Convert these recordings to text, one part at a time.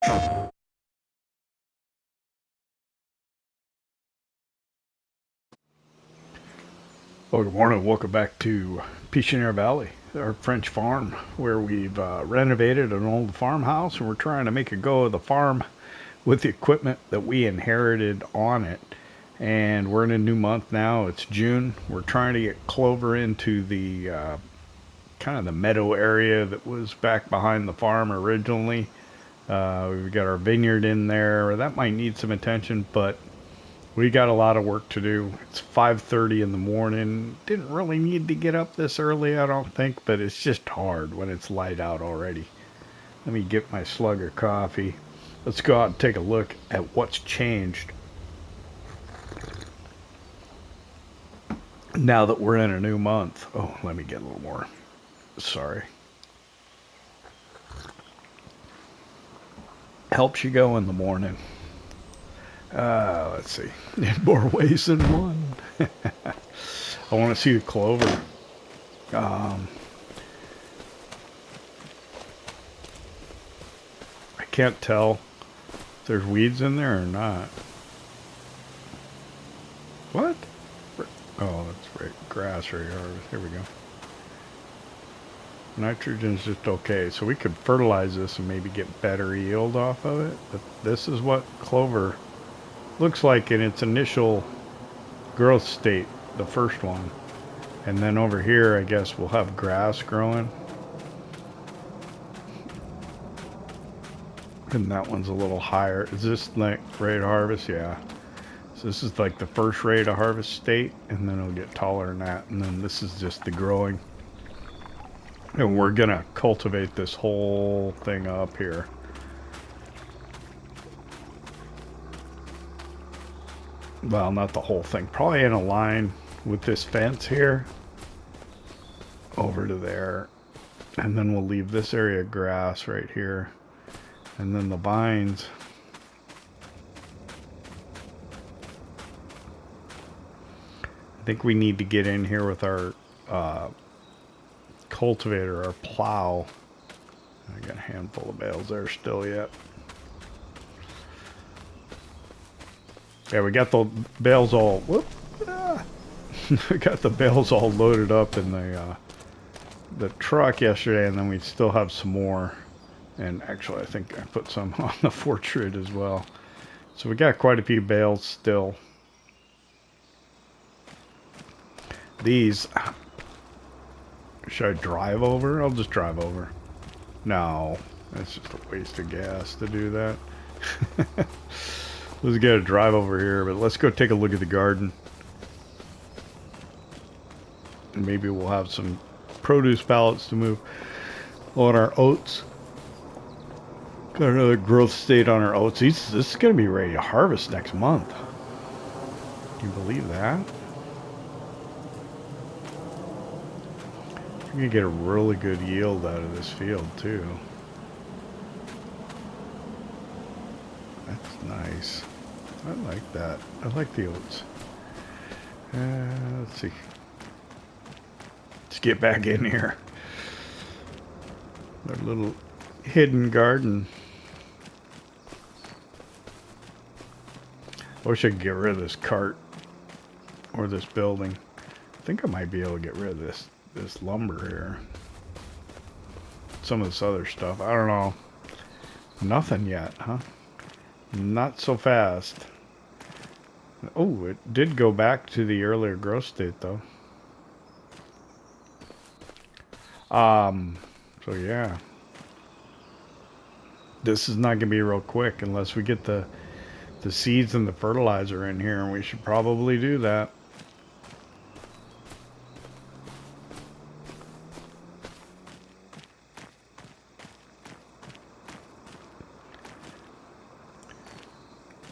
Well, good morning. Welcome back to Pichonnière Valley, our French farm, where we've renovated an old farmhouse, and we're trying to make a go of the farm with the equipment that we inherited on it. And we're in a new month now. It's June. We're trying to get Clover into the kind of the meadow area that was back behind the farm originally. We've got our vineyard in there. That might need some attention, but we got a lot of work to do. It's 5:30 in the morning. Didn't really need to get up this early, I don't think, but it's just hard when it's light out already. Let me get my slug of coffee. Let's go out and take a look at what's changed now that we're in a new month. Oh, let me get a little more. Sorry. Helps you go in the morning. Let's see. In more ways than one. I want to see the clover. I can't tell if there's weeds in there or not. What? Oh, that's right. Grass right here. Here we go. Nitrogen's just okay. So we could fertilize this and maybe get better yield off of it. But this is what clover looks like in its initial growth state, the first one. And then over here, I guess we'll have grass growing. And that one's a little higher. Is this like ready to harvest? Yeah. So this is like the first ready to harvest state, and then it'll get taller than that. And then this is just the growing. And we're gonna cultivate this whole thing up here. Well, not the whole thing. Probably in a line with this fence here over to there. And then we'll leave this area of grass right here. And then the vines. I think we need to get in here with our cultivator, our plow. I got a handful of bales there still yet. Yeah, we got the bales all. Whoop! We got the bales all loaded up in the truck yesterday, and then we still have some more. And actually, I think I put some on the Fortschritt as well. So we got quite a few bales still. These. Should I drive over? I'll just drive over. No, that's just a waste of gas to do that. Let's get a drive over here, but let's go take a look at the garden. Maybe we'll have some produce pallets to move on our oats. Got another growth state on our oats. This is going to be ready to harvest next month. Can you believe that? You're going to get a really good yield out of this field, too. That's nice. I like that. I like the oats. Let's see. Let's get back in here. Our little hidden garden. I wish I could get rid of this cart or this building. I think I might be able to get rid of this lumber here. Some of this other stuff. I don't know. Nothing yet, huh? Not so fast. Oh, it did go back to the earlier growth state, though. So yeah. This is not going to be real quick unless we get the seeds and the fertilizer in here, and we should probably do that.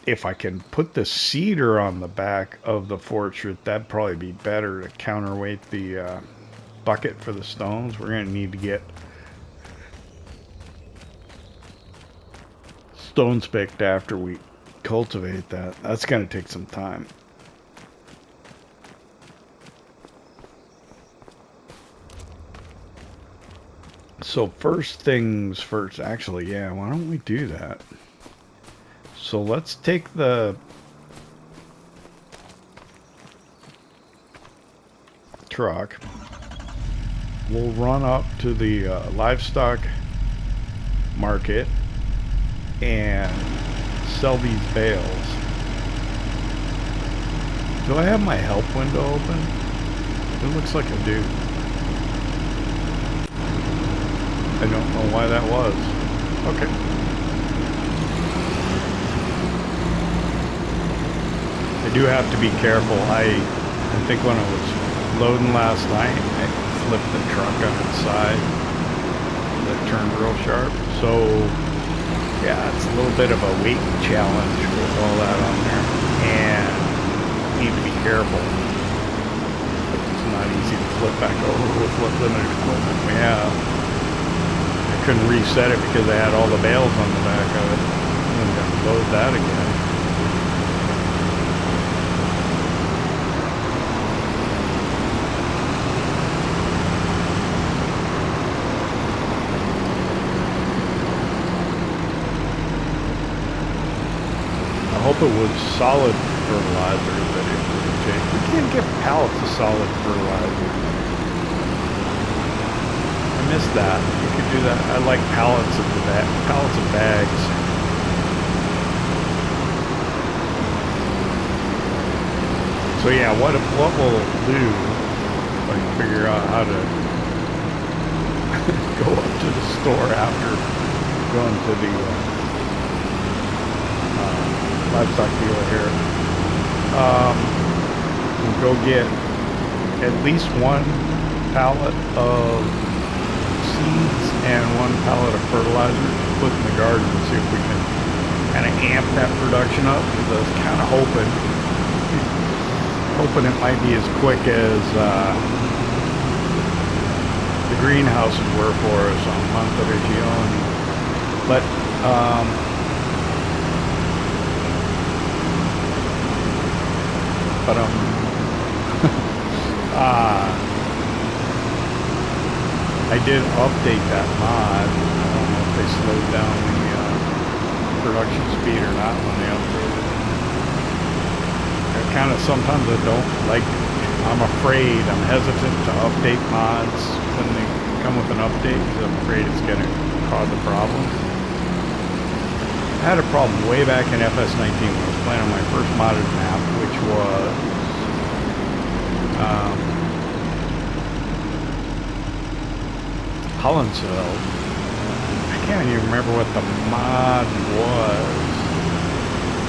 If I can put the cedar on the back of the Fortschritt, that'd probably be better to counterweight the bucket for the stones. We're going to need to get stones picked after we cultivate that. That's going to take some time. So first things first, actually, yeah, why don't we do that? So let's take the truck. We'll run up to the livestock market and sell these bales. Do I have my help window open? It looks like I do. I don't know why that was. Okay. I do have to be careful. I think when I was loading last night, I flipped the truck on its side. That turned real sharp. So, yeah, it's a little bit of a weight challenge with all that on there. And need to be careful. It's not easy to flip back over with what limited equipment we have. I couldn't reset it because I had all the bales on the back of it. I'm going to load that again. I hope it was solid fertilizer that it would take. We can't get pallets of solid fertilizer. I missed that. You could do that. I like pallets of bags. So yeah, what we'll do, if I can figure out how to go up to the store after going to the livestock dealer here. We'll go get at least one pallet of seeds and one pallet of fertilizer to put in the garden and see if we can kind of amp that production up. Because I was kind of hoping it might be as quick as the greenhouses were for us on Monteregione. But I did update that mod. I don't know if they slowed down the production speed or not when they updated it. I kind of sometimes I don't like. I'm afraid. I'm hesitant to update mods when they come with an update because I'm afraid it's going to cause a problem. I had a problem way back in FS19 when I was playing on my first modded map, which was Highlands. I can't even remember what the mod was,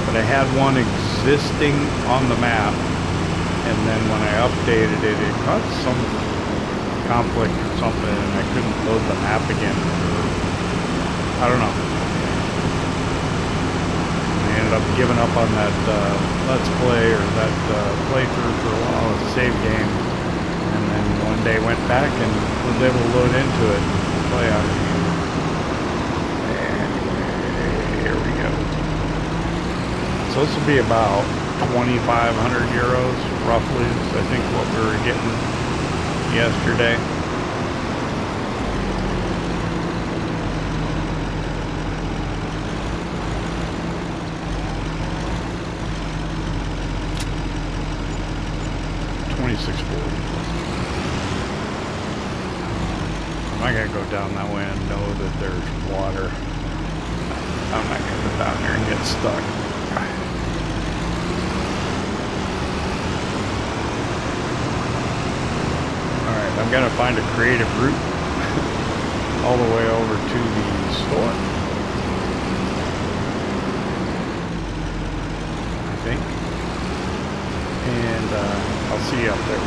but I had one existing on the map, and then when I updated it, it caused some conflict or something, and I couldn't load the map again. I don't know. I ended up giving up on that Let's Play or that playthrough for a while as a save game. And then one day went back and was able to load into it and play on it again. And here we go. So this will be about 2,500 euros, roughly, is I think what we were getting yesterday. I gotta go down that way and know that there's water. I'm not gonna go down there and get stuck. Alright, I'm gonna find a creative route all the way over to the store. I think. And I'll see you up there.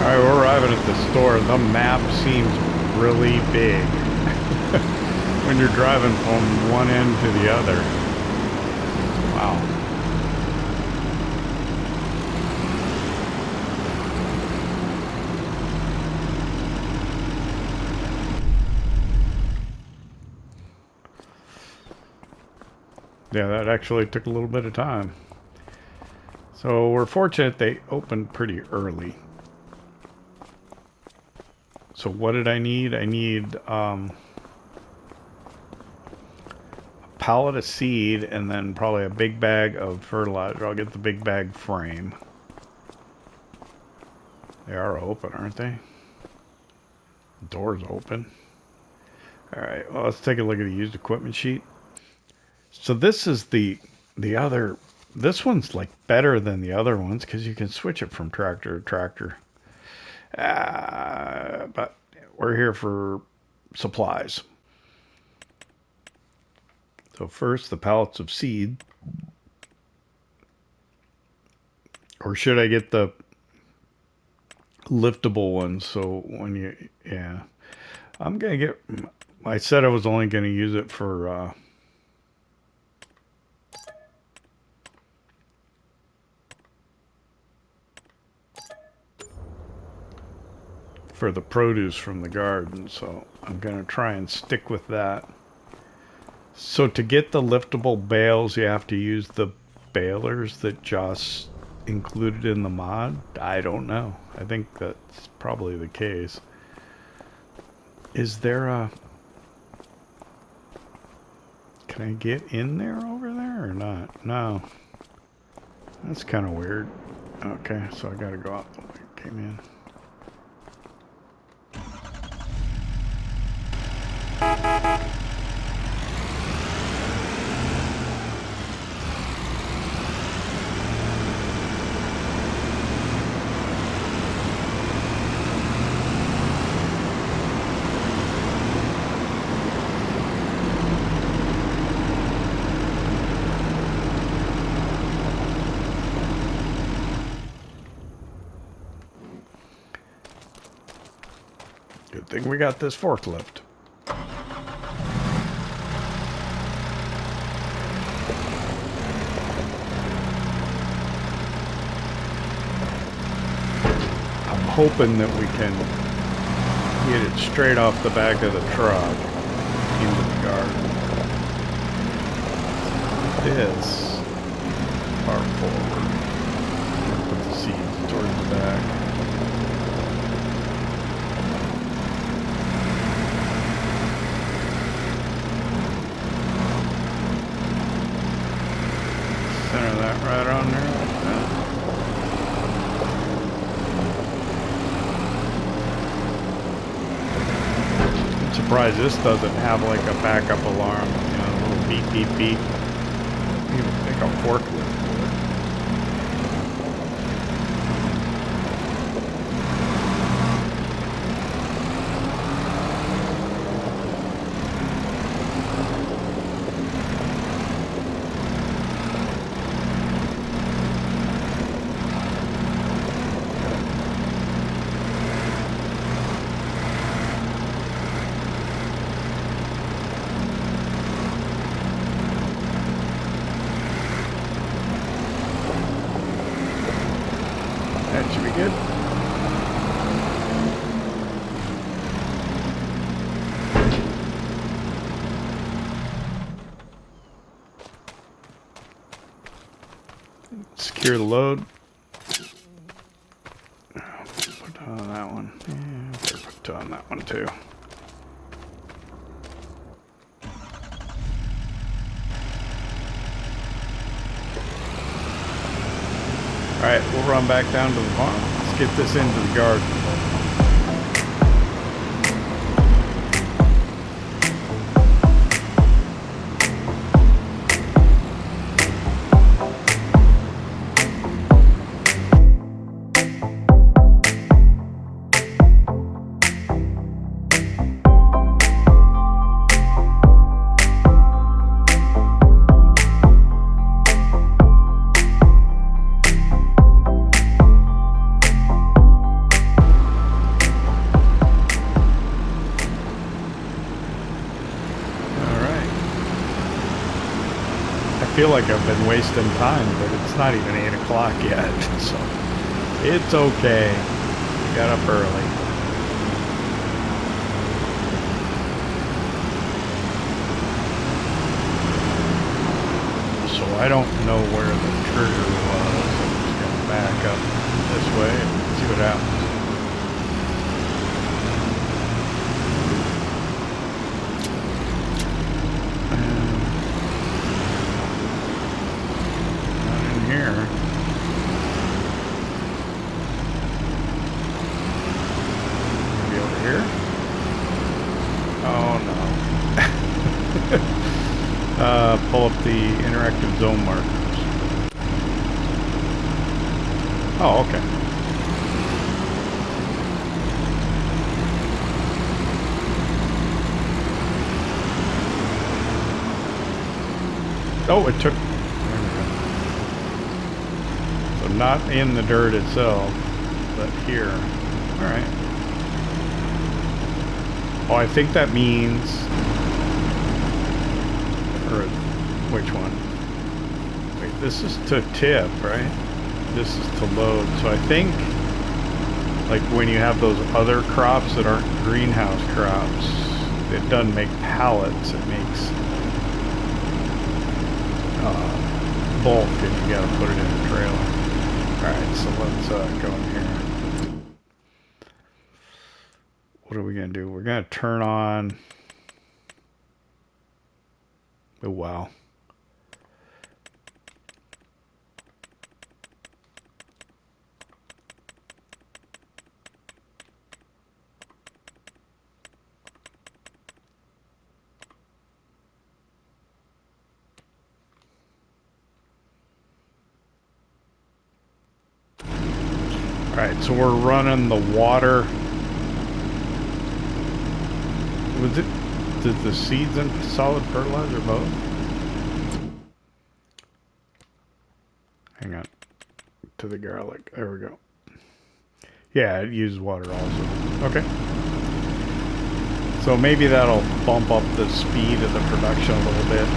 Alright, we're arriving at the store. The map seems really big when you're driving from one end to the other. Wow. Yeah, that actually took a little bit of time. So we're fortunate they opened pretty early. So what did I need? I need a pallet of seed and then probably a big bag of fertilizer. I'll get the big bag frame. They are open, aren't they? The door's open. Alright, well, let's take a look at the used equipment sheet. So this is the other, this one's like better than the other ones because you can switch it from tractor to tractor. But we're here for supplies. So first, the pallets of seed. Or should I get the liftable ones? So when you, yeah. I'm going to get, I said I was only going to use it for the produce from the garden, so I'm going to try and stick with that. So to get the liftable bales, you have to use the balers that Joss included in the mod? I don't know. I think that's probably the case. Is there a... Can I get in there over there or not? No. That's kind of weird. Okay, so I got to go out the way it came in. Good thing we got this forklift. I'm hoping that we can get it straight off the back of the truck into the garden. This far forward. Put the seeds towards the back. Center that right on there like that. I'm surprised this doesn't have like a backup alarm, you know, a little beep beep beep. You would think a forklift would. That should be good. Secure the load. Put on that one. Yeah, put on that one too. Alright, we'll run back down to the farm. Let's get this into the garden. feel like I've been wasting time, but it's not even 8 o'clock yet, so it's okay. We got up early. So I don't know where the trigger was. I'm just going to back up this way and see what happens. Pull up the interactive zone markers. Oh, okay. Oh, it took... There we go. So not in the dirt itself, but here. Alright. Oh, I think that means... Or... Which one? Wait, this is to tip, right? This is to load. So I think, like when you have those other crops that aren't greenhouse crops, it doesn't make pallets. It makes bulk, and you got to put it in the trailer. All right, so let's go in here. What are we gonna do? We're gonna turn on. Oh wow. Alright, so we're running the water. Was it, did the seeds and solid fertilizer both? Hang on. To the garlic. There we go. Yeah, it uses water also. Okay. So maybe that'll bump up the speed of the production a little bit.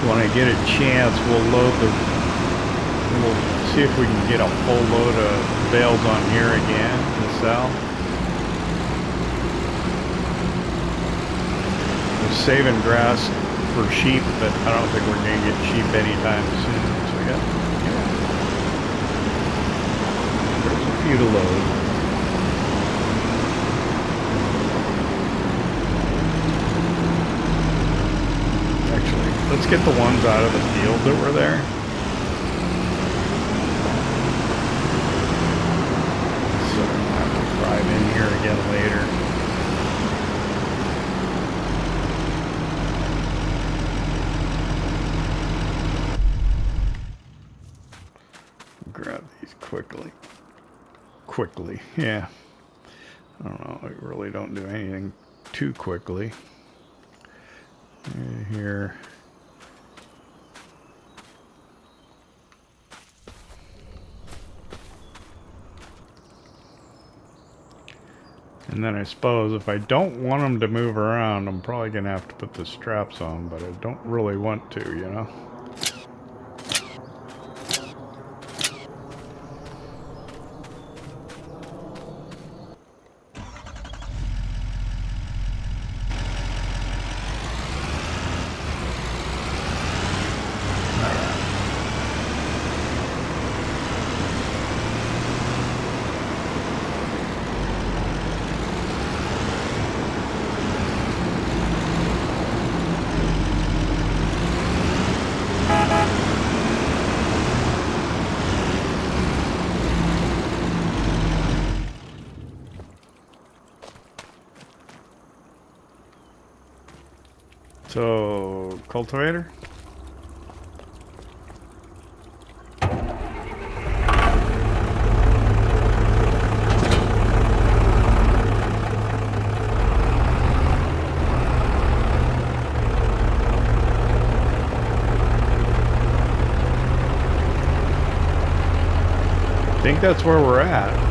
When I get a chance, we'll see if we can get a full load of bales on here again to sell. We're saving grass for sheep, but I don't think we're going to get sheep anytime soon. So yeah, there's a few to load. Let's get the ones out of the field that were there. So I'll have to drive in here again later. Grab these quickly. Quickly, yeah. I don't know, I really don't do anything too quickly. Here. And then I suppose if I don't want them to move around, I'm probably going to have to put the straps on, but I don't really want to, you know? So, cultivator? think that's where we're at.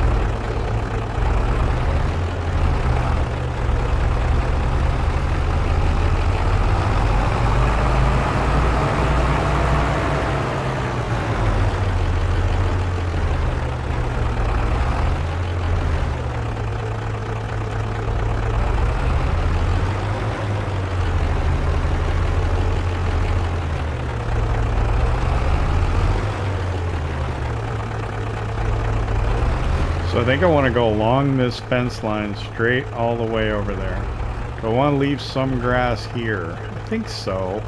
So I think I want to go along this fence line straight all the way over there. Do I want to leave some grass here? I think so.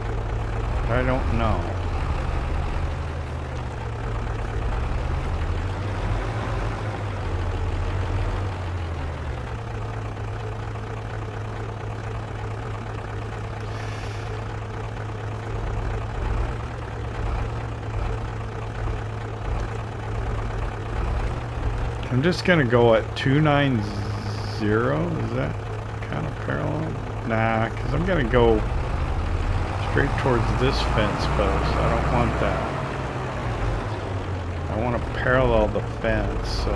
But I don't know. I'm just gonna go at 290. Is that kind of parallel? Nah, because I'm gonna go straight towards this fence post. I don't want that. I want to parallel the fence, so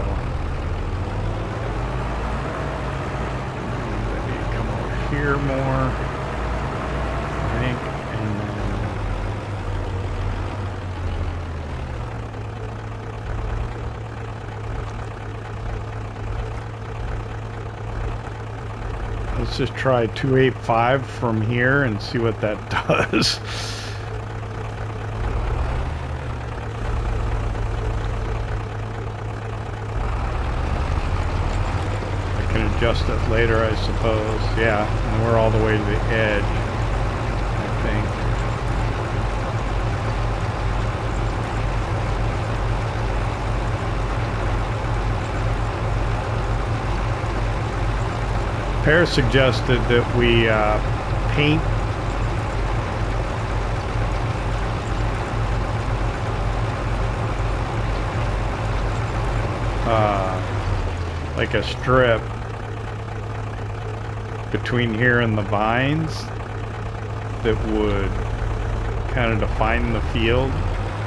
maybe come over here more, I think, and then let's just try 285 from here and see what that does. I can adjust it later, I suppose. Yeah, and we're all the way to the edge, I think. Pear suggested that we paint like a strip between here and the vines that would kind of define the field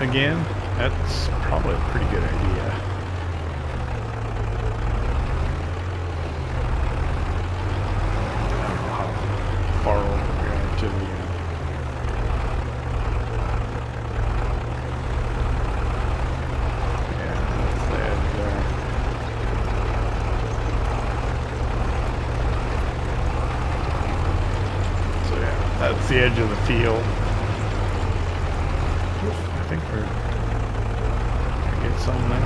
again. That's probably a pretty good idea. Far over here to the yeah, that's the edge there. So yeah, that's the edge of the field. I think we're gonna get some there.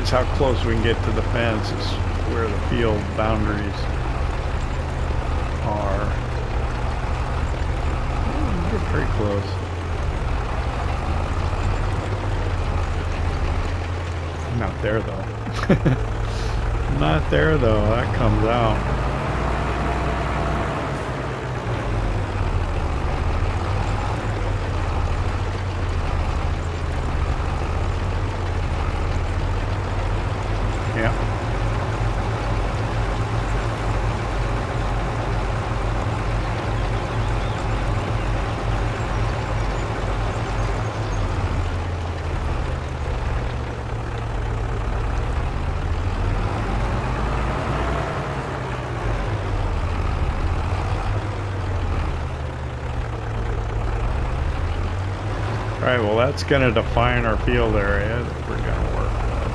How close we can get to the fence is where the field boundaries are. We're pretty close. Not there though. Not there though. That comes out. Alright, well that's going to define our field area that we're going to work with.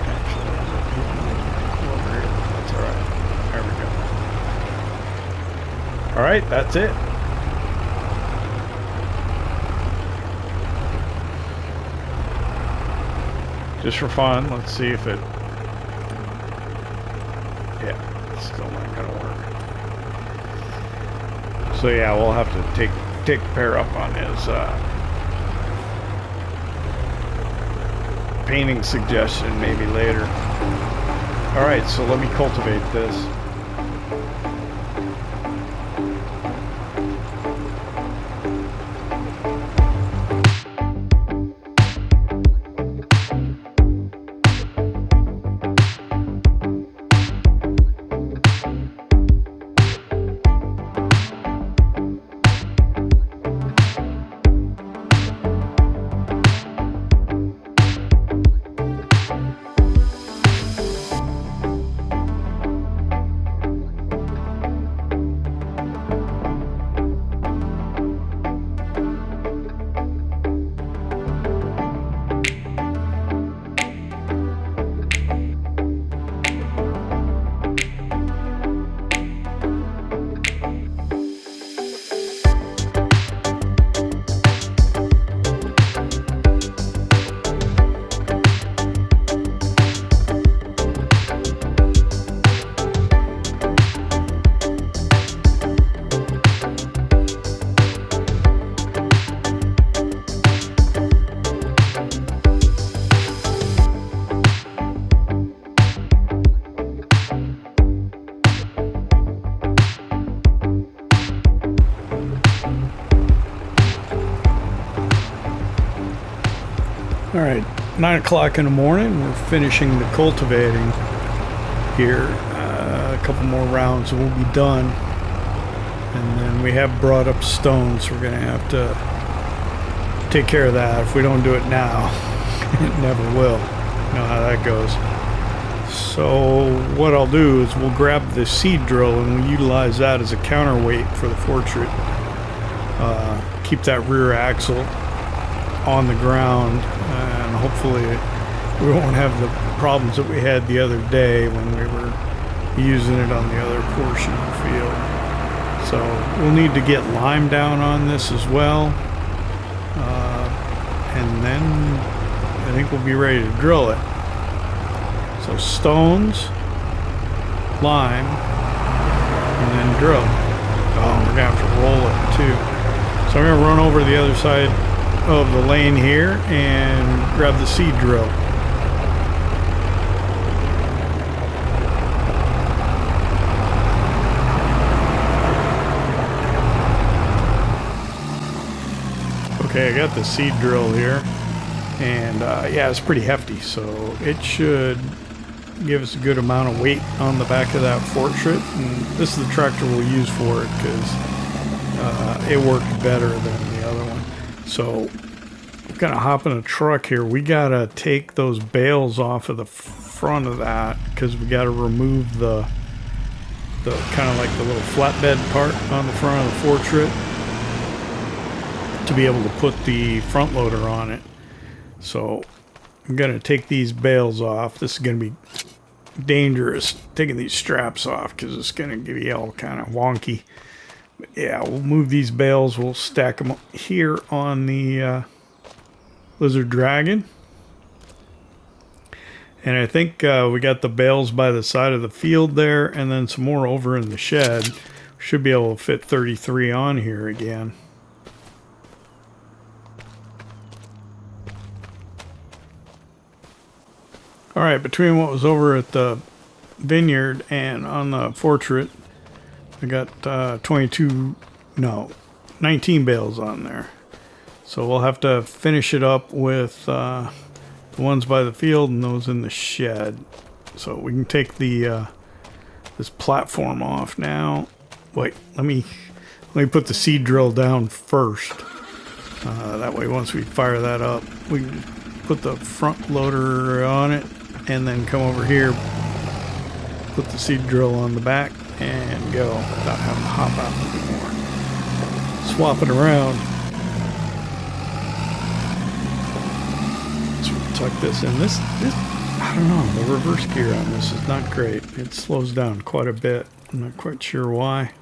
Actually, over here. That's alright. There we go. Alright, that's it. Just for fun, let's see if it... Yeah, it's still not going to work. So yeah, we'll have to take Pear up on his painting suggestion maybe later. Alright, so let me cultivate this. 9 o'clock in the morning. We're finishing the cultivating here. A couple more rounds and we'll be done. And then we have brought up stones. So we're going to have to take care of that. If we don't do it now, it never will. You know how that goes. So what I'll do is we'll grab the seed drill and we'll utilize that as a counterweight for the Fortschritt. Keep that rear axle on the ground, and hopefully we won't have the problems that we had the other day when we were using it on the other portion of the field. So we'll need to get lime down on this as well, and then I think we'll be ready to drill it. So stones, lime, and then drill. Oh, we're gonna have to roll it too. So I'm gonna run over the other side of the lane here and grab the seed drill. Okay, I got the seed drill here, and yeah, it's pretty hefty, so it should give us a good amount of weight on the back of that Fortschritt. And this is the tractor we'll use for it because it worked better than the other one. So we're gonna hop in a truck here. We gotta take those bales off of the front of that because we gotta remove the kind of like the little flatbed part on the front of the Fortschritt to be able to put the front loader on it. So I'm gonna take these bales off. This is gonna be dangerous taking these straps off because it's gonna give you all kind of wonky. But yeah, we'll move these bales. We'll stack them here on the Lizard Dragon. And I think we got the bales by the side of the field there, and then some more over in the shed. Should be able to fit 33 on here again. All right, between what was over at the vineyard and on the Fortschritt, I got 19 bales on there. So we'll have to finish it up with the ones by the field and those in the shed. So we can take the this platform off now. Wait, let me put the seed drill down first. That way, once we fire that up, we can put the front loader on it, and then come over here, put the seed drill on the back, and go without having to hop out anymore. Swap it around. So we'll tuck this in. This, I don't know, the reverse gear on this is not great. It slows down quite a bit. I'm not quite sure why.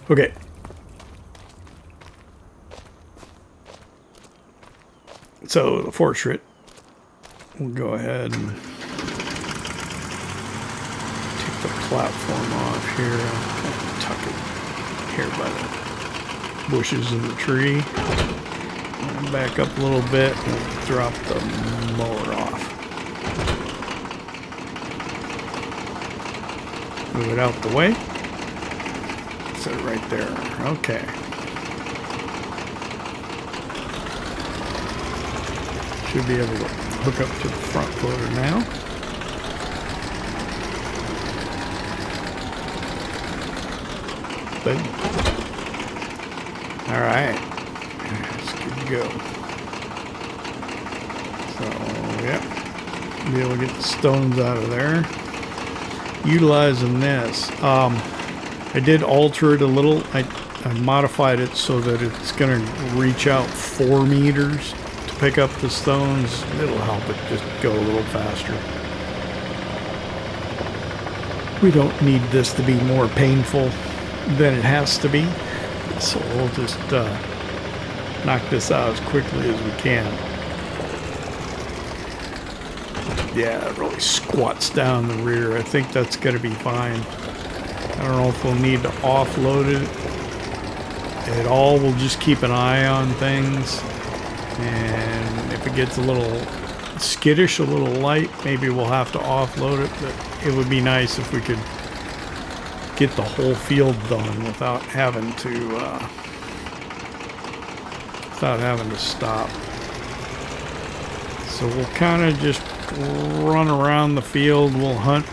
Okay. So the Fortschritt, we'll go ahead and take the platform off here. I'll tuck it here by the bushes in the tree. And back up a little bit and drop the mower off. Move it out the way. Set it right there. Okay. Should be able to hook up to the front loader now. Good. All right. It's good to go. So, yep. Be able to get the stones out of there. Utilizing this. I did alter it a little. I modified it so that it's going to reach out 4 meters to pick up the stones. It'll help it just go a little faster. We don't need this to be more painful than it has to be. So we'll just knock this out as quickly as we can. Yeah, it really squats down the rear. I think that's going to be fine. I don't know if we'll need to offload it at all. We'll just keep an eye on things. And if it gets a little skittish, a little light, maybe we'll have to offload it. But it would be nice if we could get the whole field done without having to stop. So we'll kind of just run around the field. We'll hunt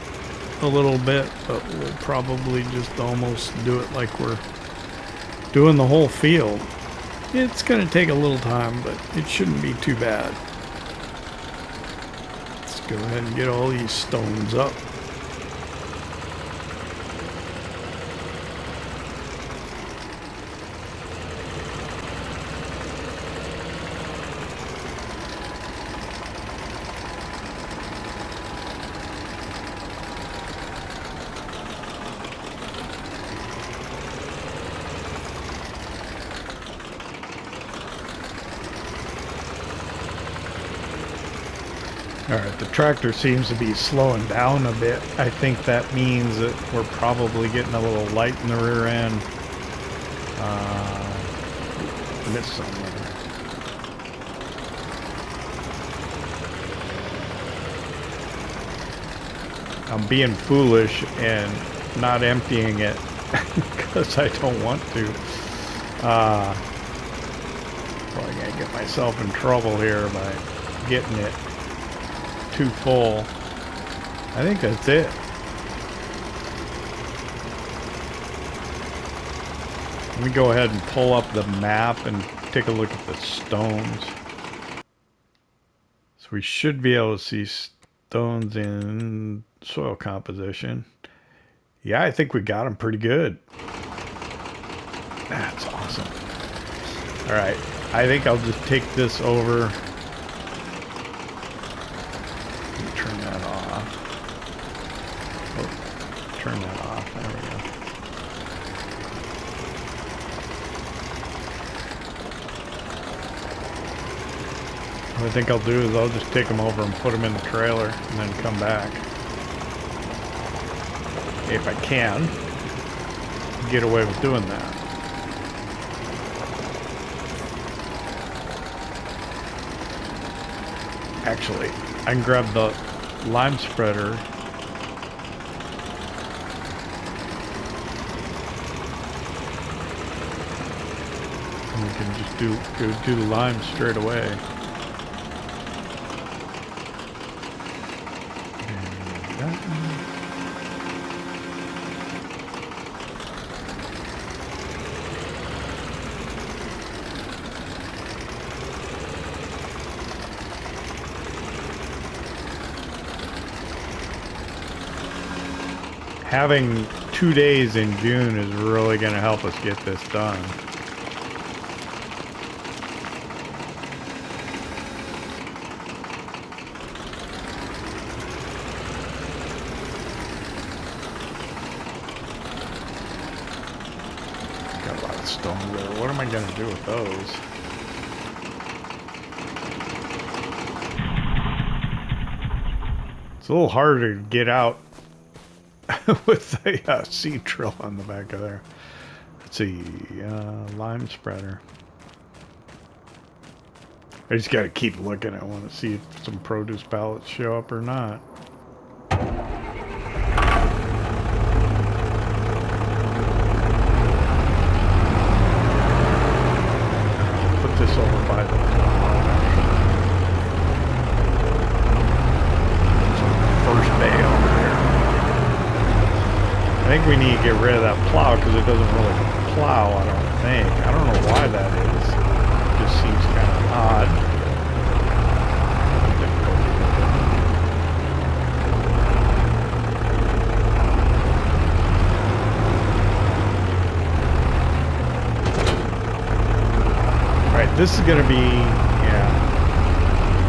a little bit, but we'll probably just almost do it like we're doing the whole field. It's going to take a little time, but it shouldn't be too bad. Let's go ahead and get all these stones up. Alright, the tractor seems to be slowing down a bit. I think that means that we're probably getting a little light in the rear end. Missed something. I'm being foolish and not emptying it because I don't want to. Probably gonna get myself in trouble here by getting it too full. I think that's it. Let me go ahead and pull up the map and take a look at the stones. So we should be able to see stones in soil composition. Yeah, I think we got them pretty good. That's awesome. All right, I think I'll just take this over. Turn that off. Oh, turn that off. There we go. What I think I'll do is I'll just take them over and put them in the trailer and then come back. If I can get away with doing that. Actually, I can grab the lime spreader. And we can just go do the lime straight away. Having 2 days in June is really going to help us get this done. Got a lot of stone there. What am I going to do with those? It's a little harder to get out with the seed drill on the back of there. Let's see, lime spreader. I just got to keep looking. I want to see if some produce pallets show up or not. Put this over by the first bale. I think we need to get rid of that plow because it doesn't really plow, I don't think. I don't know why that is. It just seems kind of odd. Alright, this is going to be, yeah,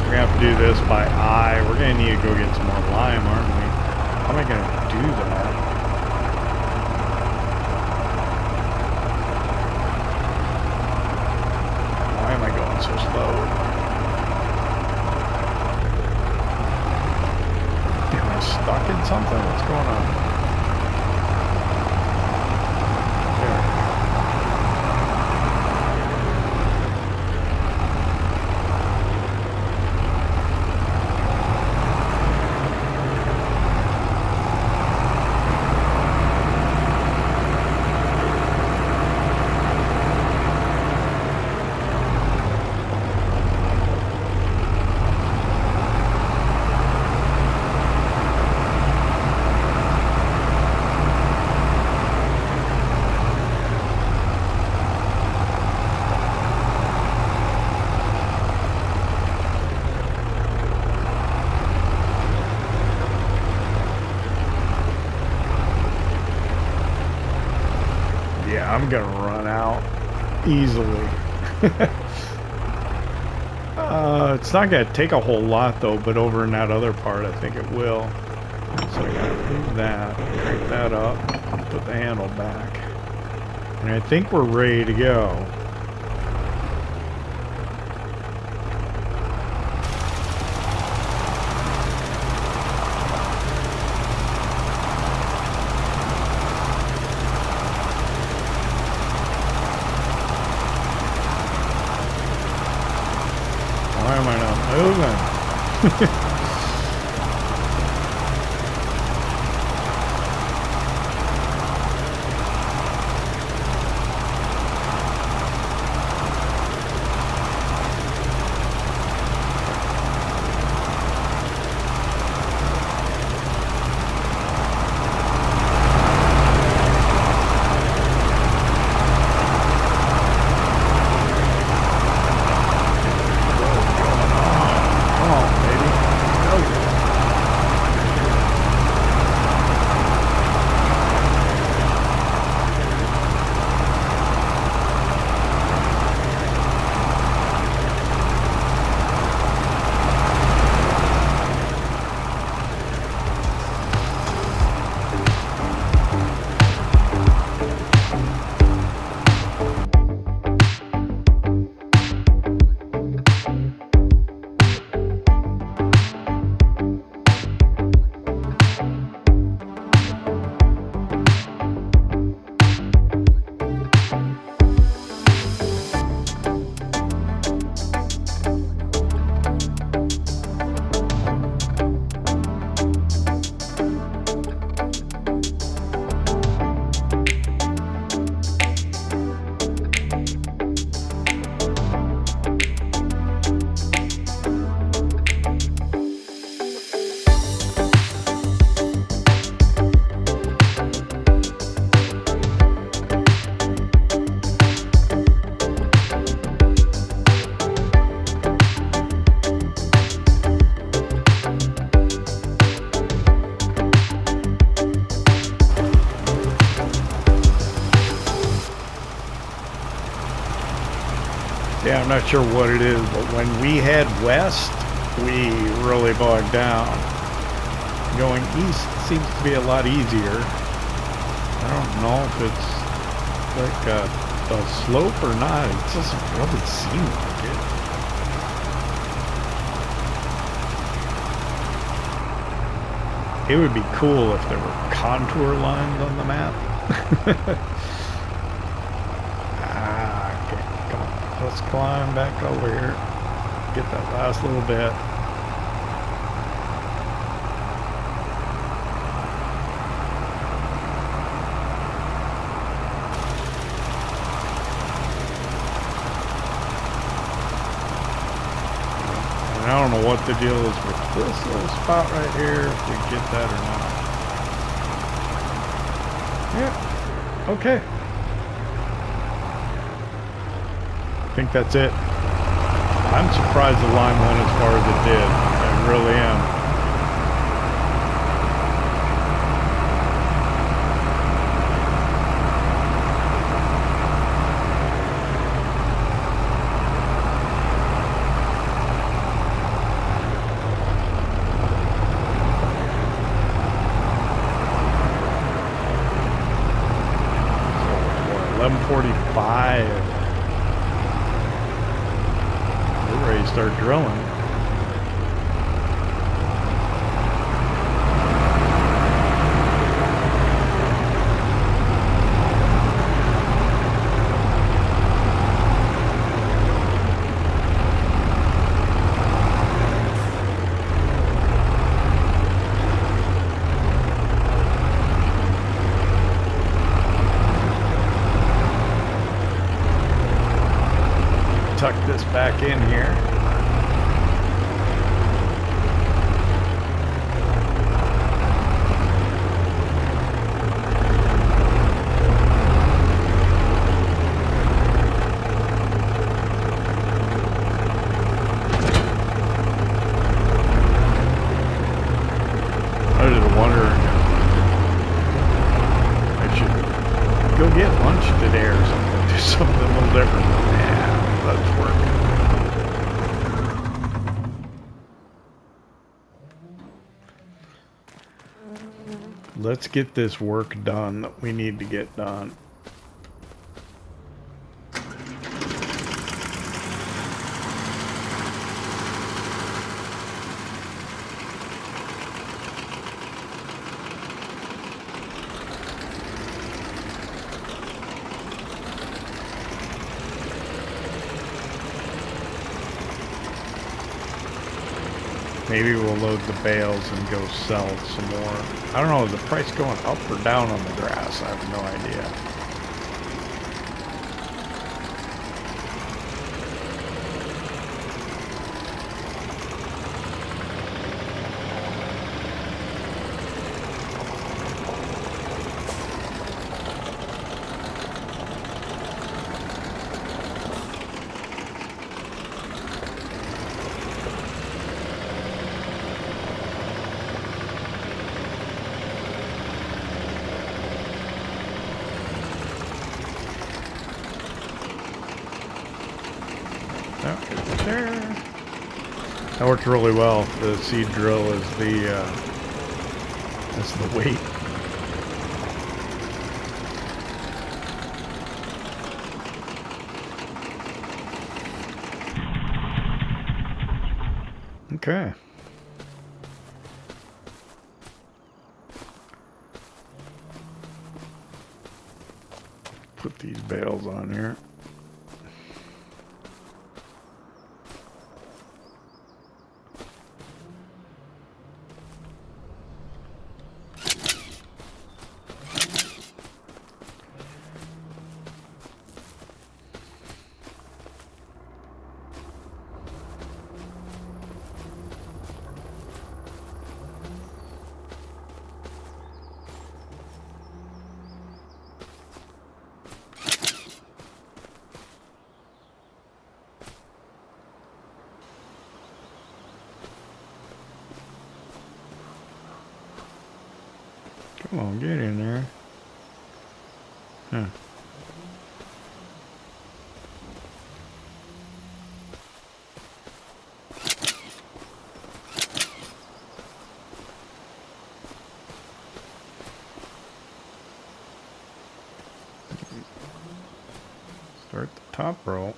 we're going to have to do this by eye. We're going to need to go get some more lime, aren't we? How am I going to do that? So slow. Am I stuck in something? What's going on? There. I'm gonna run out easily. It's not gonna take a whole lot though, but over in that other part I think it will. So I gotta move that, crank that up, put the handle back. And I think we're ready to go. Why am I not moving? Yeah, I'm not sure what it is, but when we head west, we really bogged down. Going east seems to be a lot easier. I don't know if it's like a slope or not. It doesn't really seem like it. It would be cool if there were contour lines on the map. Let's climb back over here, get that last little bit. And I don't know what the deal is with this little spot right here, if we get that or not. Yeah, okay. I think that's it. I'm surprised the line went as far as it did. I really am. So, 11:45. Ready to start drilling. Tuck this back in here. I was wondering if I should go get lunch today Let's get this work done that we need to get done. Maybe we'll load the bales and go sell some more. I don't know, is the price going up or down on the grass? I have no idea. That works really well. The seed drill is the weight. Okay. Put these bales on here. Come on, get in there. Huh. Start the top row.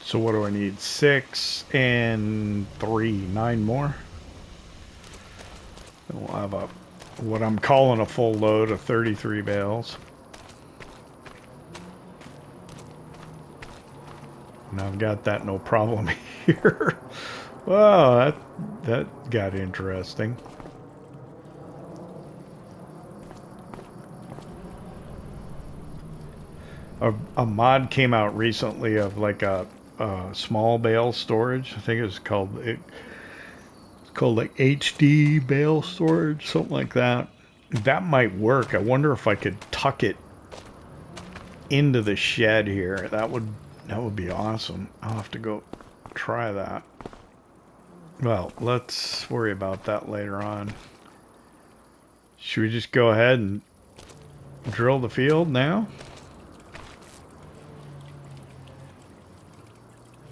So what do I need? 6 and 3, 9 more. And we'll have a what I'm calling a full load of 33 bales. And I've got that no problem here. Wow, that got interesting. A mod came out recently of like a small bale storage. I think it's called like HD bale storage, something like that. That might work. I wonder if I could tuck it into the shed here. That would be awesome. I'll have to go try that. Well, let's worry about that later on. Should we just go ahead and drill the field now?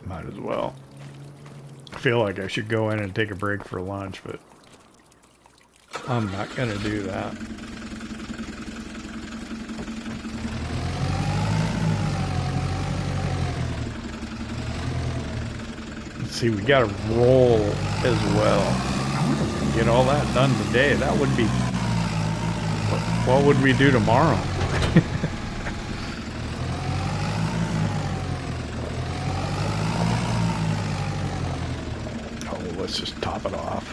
Might as well. I feel like I should go in and take a break for lunch, but I'm not going to do that. Let's see, we got to roll as well. I wonder if we can get all that done today. That would be... What would we do tomorrow? Let's just top it off.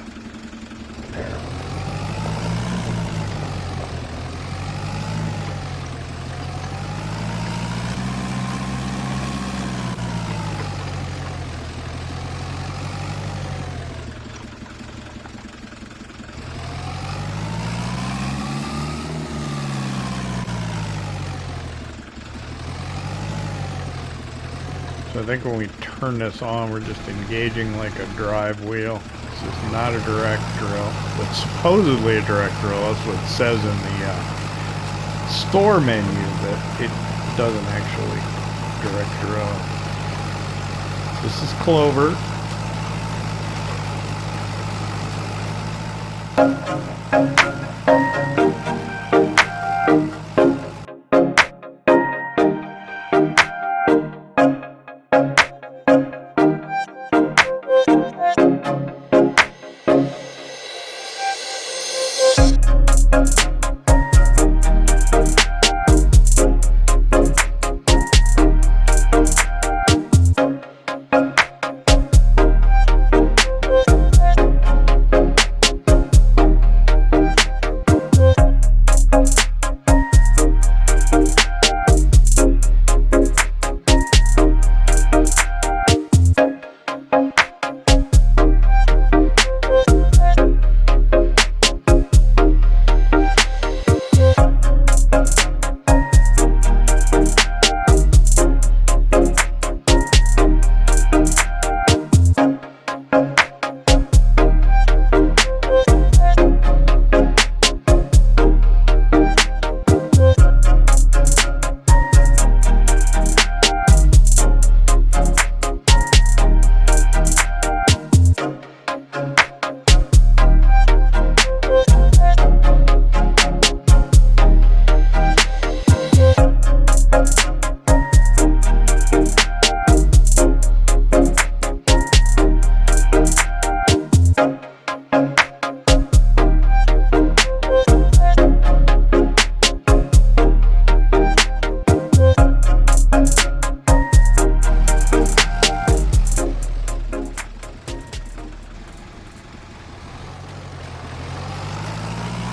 There. So I think when we turn this on, we're just engaging like a drive wheel. This is not a direct drill. It's supposedly a direct drill. That's what it says in the store menu, but it doesn't actually direct drill. This is Clover.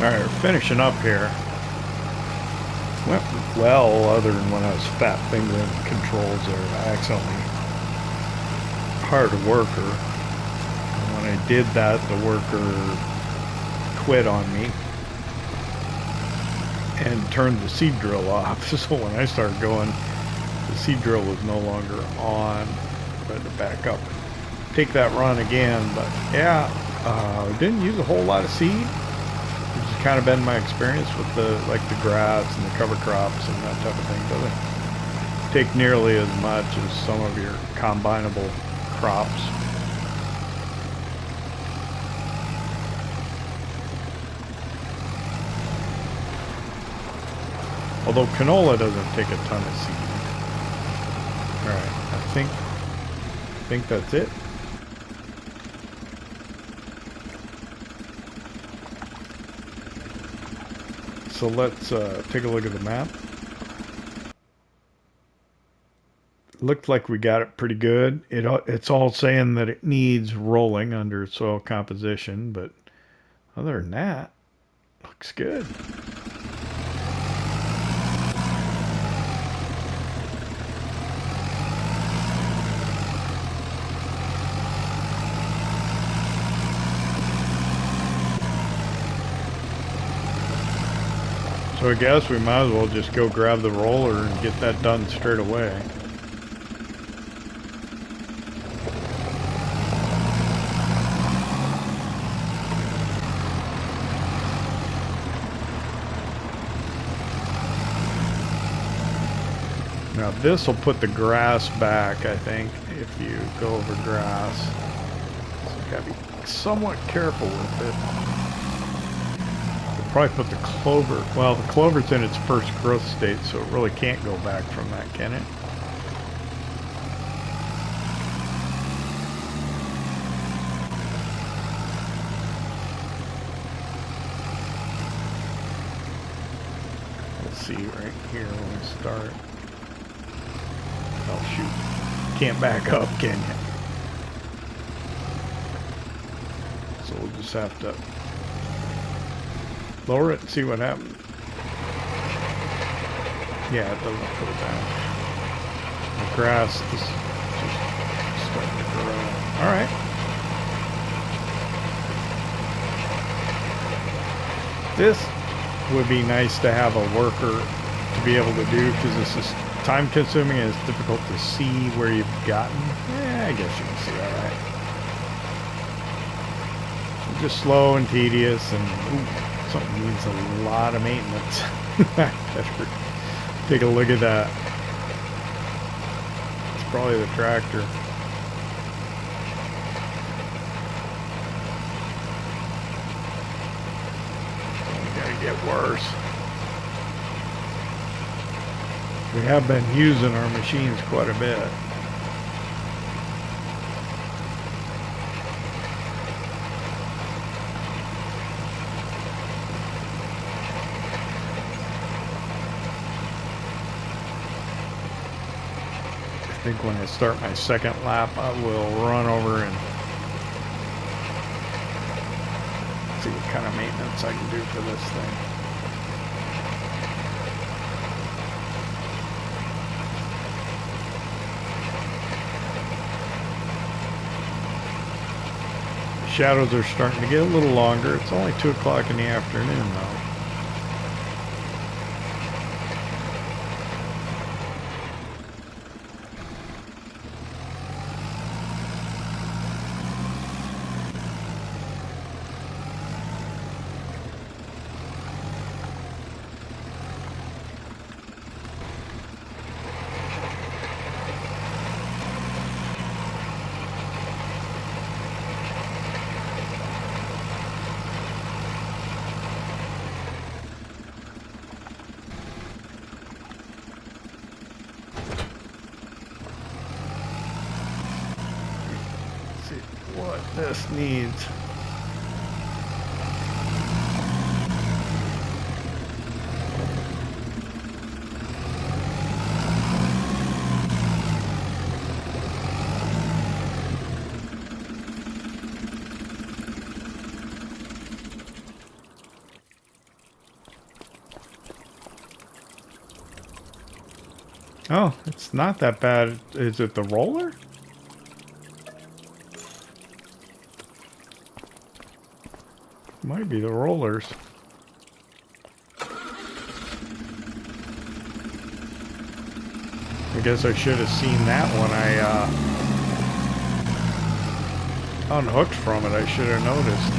Alright, we're finishing up here. Went well, other than when I was fat fingering controls there. I accidentally hired a worker. And when I did that, the worker quit on me and turned the seed drill off. So when I started going, the seed drill was no longer on. I had to back up and take that run again. But yeah, didn't use a whole lot of seed. Which has kind of been my experience with the grass and the cover crops and that type of thing. Doesn't take nearly as much as some of your combinable crops. Although canola doesn't take a ton of seed. Alright, I think that's it. So let's take a look at the map. Looked like we got it pretty good. It's all saying that it needs rolling under soil composition, but other than that, looks good. So I guess we might as well just go grab the roller and get that done straight away. Now this will put the grass back, I think, if you go over grass. So you gotta be somewhat careful with it. Probably put the clover, well, the clover's in its first growth state, so it really can't go back from that, can it? We'll see right here when we start. Oh shoot, can't back up, can you? So we'll just have to lower it and see what happens. Yeah, it doesn't put it down. The grass is just starting to grow. Alright. This would be nice to have a worker to be able to do, because this is time consuming and it's difficult to see where you've gotten. Yeah, I guess you can see all right. Just slow and tedious, and ooh, something needs a lot of maintenance. I better take a look at that. It's probably the tractor. It's only gonna get worse. We have been using our machines quite a bit. I think when I start my second lap, I will run over and see what kind of maintenance I can do for this thing. Shadows are starting to get a little longer. It's only 2 o'clock in the afternoon though. What this needs. Oh, it's not that bad. Is it the roller? Might be the rollers. I guess I should have seen that when I unhooked from it. I should have noticed.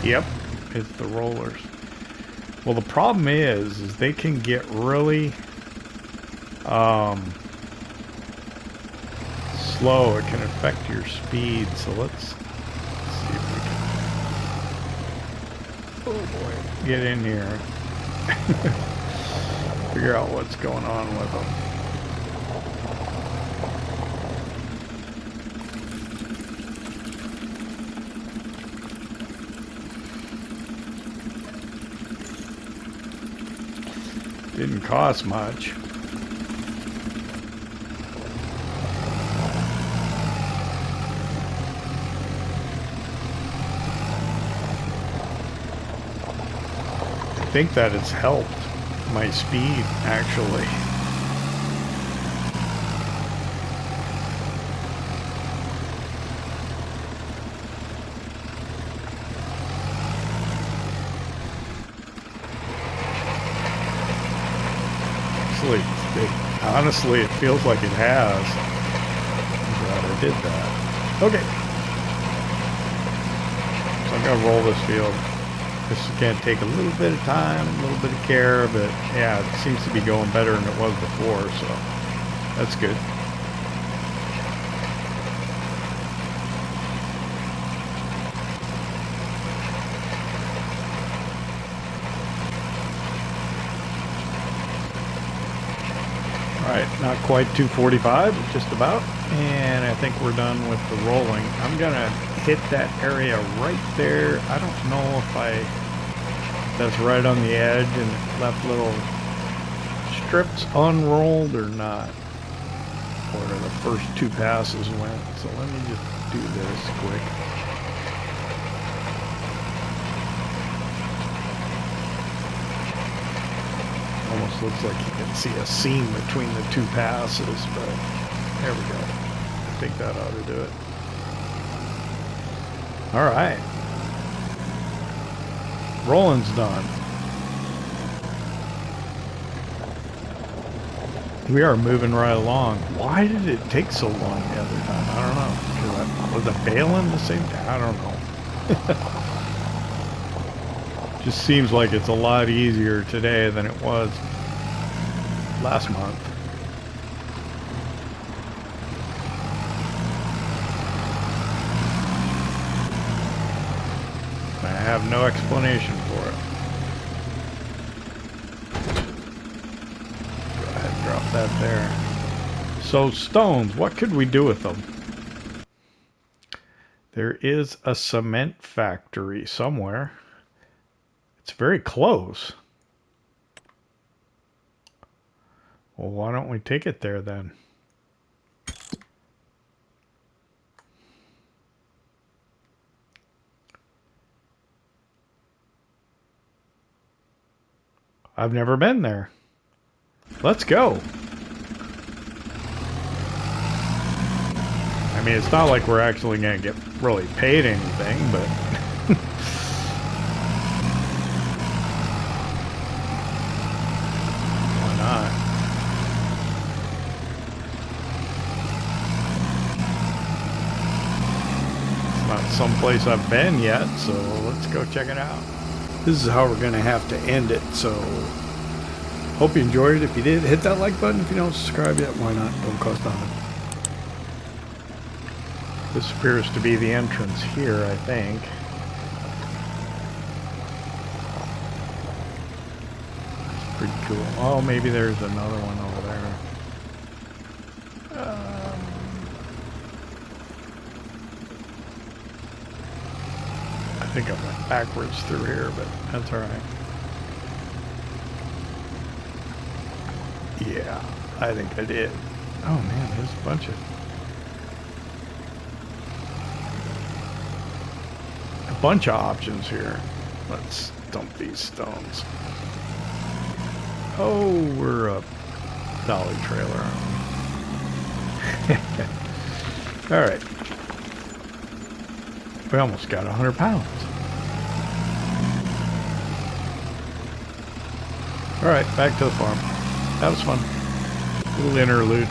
Yep, it's the rollers. Well, the problem is they can get really slow. It can affect your speed. So let's see if we can, oh boy, get in here. Figure out what's going on with them. Didn't cost much. I think that it's helped my speed, actually. Honestly, it feels like it has. I'm glad I did that. Okay. So I'm going to roll this field. This is going to take a little bit of time, a little bit of care, but yeah, it seems to be going better than it was before, so that's good. Not quite 245, but just about. And I think we're done with the rolling. I'm gonna hit that area right there. I don't know if that's right on the edge and it left little strips unrolled or not. Where the first 2 passes went. So let me just do this quick. Almost looks like you can see a seam between the 2 passes, but There we go. I think that ought to do it. All right. Rolling's done. We are moving right along. Why did it take so long the other time? I don't know. Because was I baling the same time? I don't know. Just seems like it's a lot easier today than it was last month. I have no explanation for it. Go ahead and drop that there. So stones, what could we do with them? There is a cement factory somewhere. It's very close. Well, why don't we take it there then? I've never been there. Let's go. I mean, it's not like we're actually going to get really paid anything, but... why not? It's not someplace I've been yet, so let's go check it out. This is how we're going to have to end it, so hope you enjoyed it. If you did, hit that like button. If you don't subscribe yet, why not? Don't cost nothing. This appears to be the entrance here, I think. It's pretty cool. Oh, maybe there's another one over there. I think I went backwards through here, but that's alright. Yeah, I think I did. Oh man, there's a bunch of options here. Let's dump these stones. Oh, we're a dolly trailer. Alright. We almost got 100 pounds. Alright, back to the farm. That was fun. A little interlude.